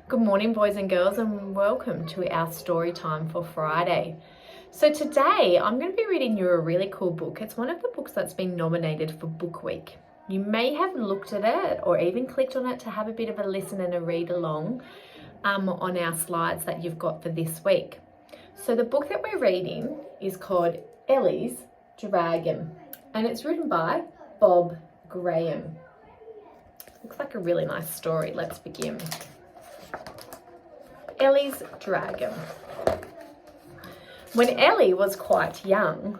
Good morning, boys and girls, and welcome to our story time for Friday. So today I'm going to be reading you a really cool book. It's one of the books that's been nominated for Book Week. You may have looked at it or even clicked on it to have a bit of a listen and a read along on our slides that you've got for this week. So the book that we're reading is called Ellie's Dragon, and it's written by Bob Graham. Looks like a really nice story. Let's begin. Ellie's Dragon. When Ellie was quite young,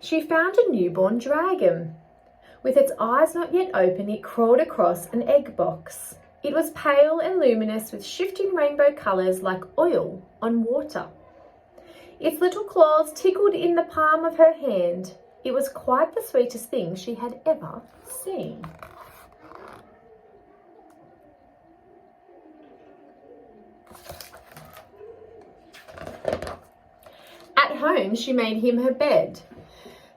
she found a newborn dragon. With its eyes not yet open, it crawled across an egg box. It was pale and luminous with shifting rainbow colours like oil on water. Its little claws tickled in the palm of her hand. It was quite the sweetest thing she had ever seen. At home, she made him her bed.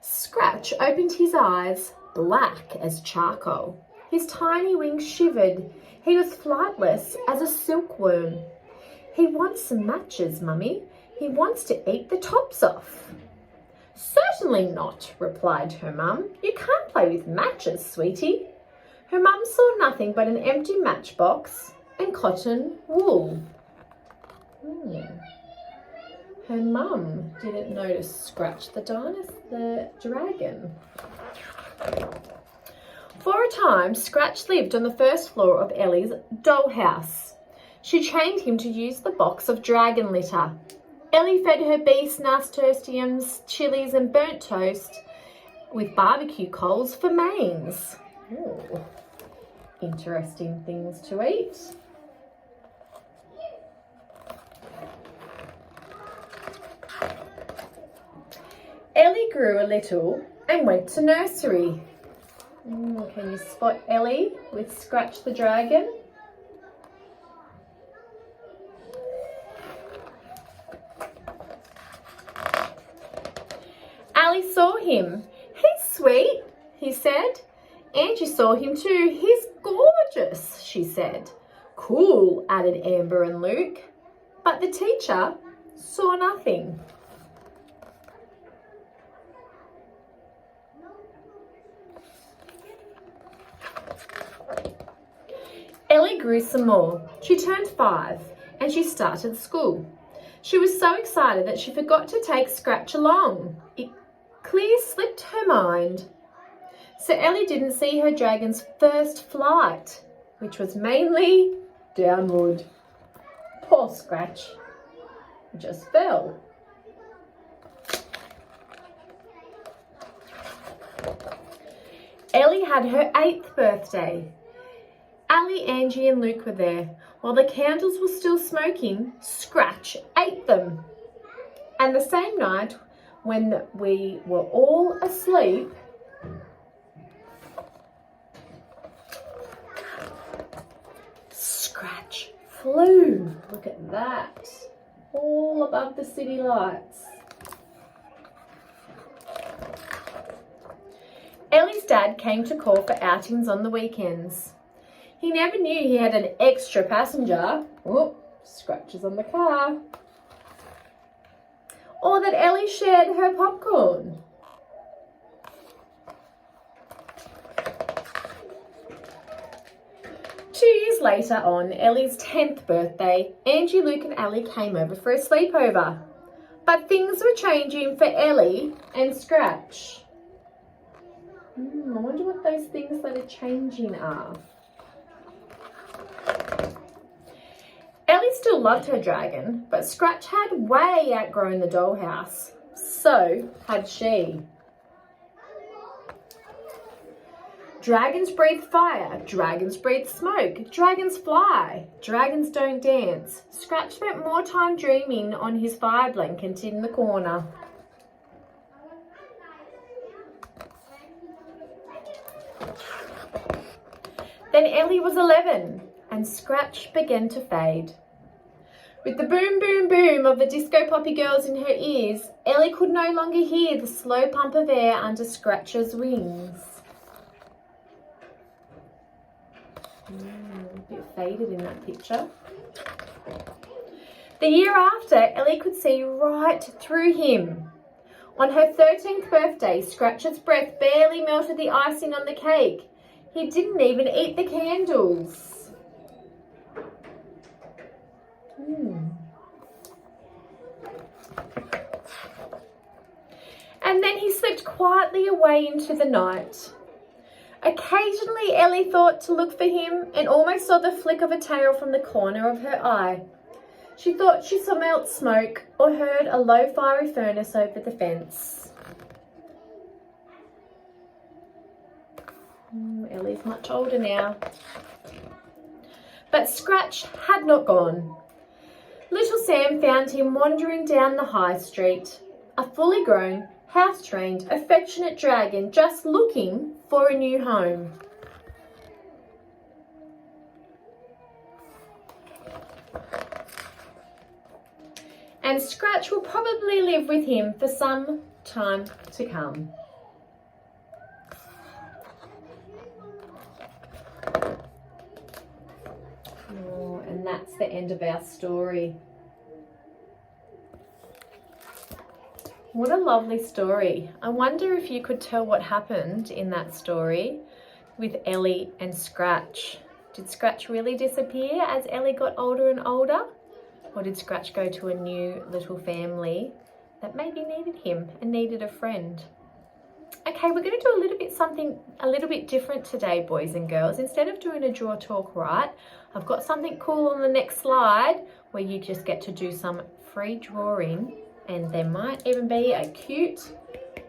Scratch opened his eyes, black as charcoal. His tiny wings shivered. He was flightless as a silkworm. He wants some matches, Mummy. He wants to eat the tops off. Certainly not, replied her mum. You can't play with matches, sweetie. Her mum saw nothing but an empty matchbox and cotton wool. Her mum didn't notice Scratch the dragon. For a time, Scratch lived on the first floor of Ellie's dollhouse. She trained him to use the box of dragon litter. Ellie fed her beast nasturtiums, chilies and burnt toast with barbecue coals for mains. Ooh, interesting things to eat. Ellie grew a little and went to nursery. Can you spot Ellie with Scratch the dragon? Ellie saw him. He's sweet, he said. Angie saw him too. He's gorgeous, she said. Cool, added Amber and Luke. But the teacher saw nothing. Ellie grew some more. She turned 5 and she started school. She was so excited that she forgot to take Scratch along. It clear slipped her mind. So Ellie didn't see her dragon's first flight, which was mainly downward. Poor Scratch. He just fell. Ellie had her 8th birthday. Ellie, Angie and Luke were there. While the candles were still smoking, Scratch ate them. And the same night, when we were all asleep, Scratch flew. Look at that. All above the city lights. Ellie's dad came to call for outings on the weekends. He never knew he had an extra passenger. Oh, scratches on the car. Or that Ellie shared her popcorn. Two years later, on Ellie's 10th birthday, Angie, Luke and Ellie came over for a sleepover. But things were changing for Ellie and Scratch. I wonder what those things that are changing are. Ellie still loved her dragon, but Scratch had way outgrown the dollhouse. So had she. Dragons breathe fire, dragons breathe smoke, dragons fly, dragons don't dance. Scratch spent more time dreaming on his fire blanket in the corner. Then Ellie was 11 and Scratch began to fade. With the boom, boom, boom of the disco poppy girls in her ears, Ellie could no longer hear the slow pump of air under Scratch's wings. A bit faded in that picture. The year after, Ellie could see right through him. On her 13th birthday, Scratch's breath barely melted the icing on the cake. He didn't even eat the candles. And then he slipped quietly away into the night. Occasionally, Ellie thought to look for him and almost saw the flick of a tail from the corner of her eye. She thought she smelt smoke or heard a low fiery furnace over the fence. Ellie's much older now. But Scratch had not gone. Little Sam found him wandering down the high street, a fully grown, house-trained, affectionate dragon just looking for a new home. And Scratch will probably live with him for some time to come. Oh, and that's the end of our story. What a lovely story. I wonder if you could tell what happened in that story with Ellie and Scratch. Did Scratch really disappear as Ellie got older and older? Or did Scratch go to a new little family that maybe needed him and needed a friend? Okay, we're going to do something a little bit different today, boys and girls. Instead of doing a draw, talk, write, I've got something cool on the next slide where you just get to do some free drawing, and there might even be a cute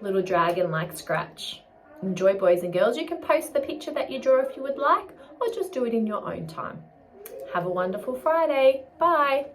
little dragon like Scratch. Enjoy, boys and girls. You can post the picture that you draw if you would like, or just do it in your own time. Have a wonderful Friday. Bye.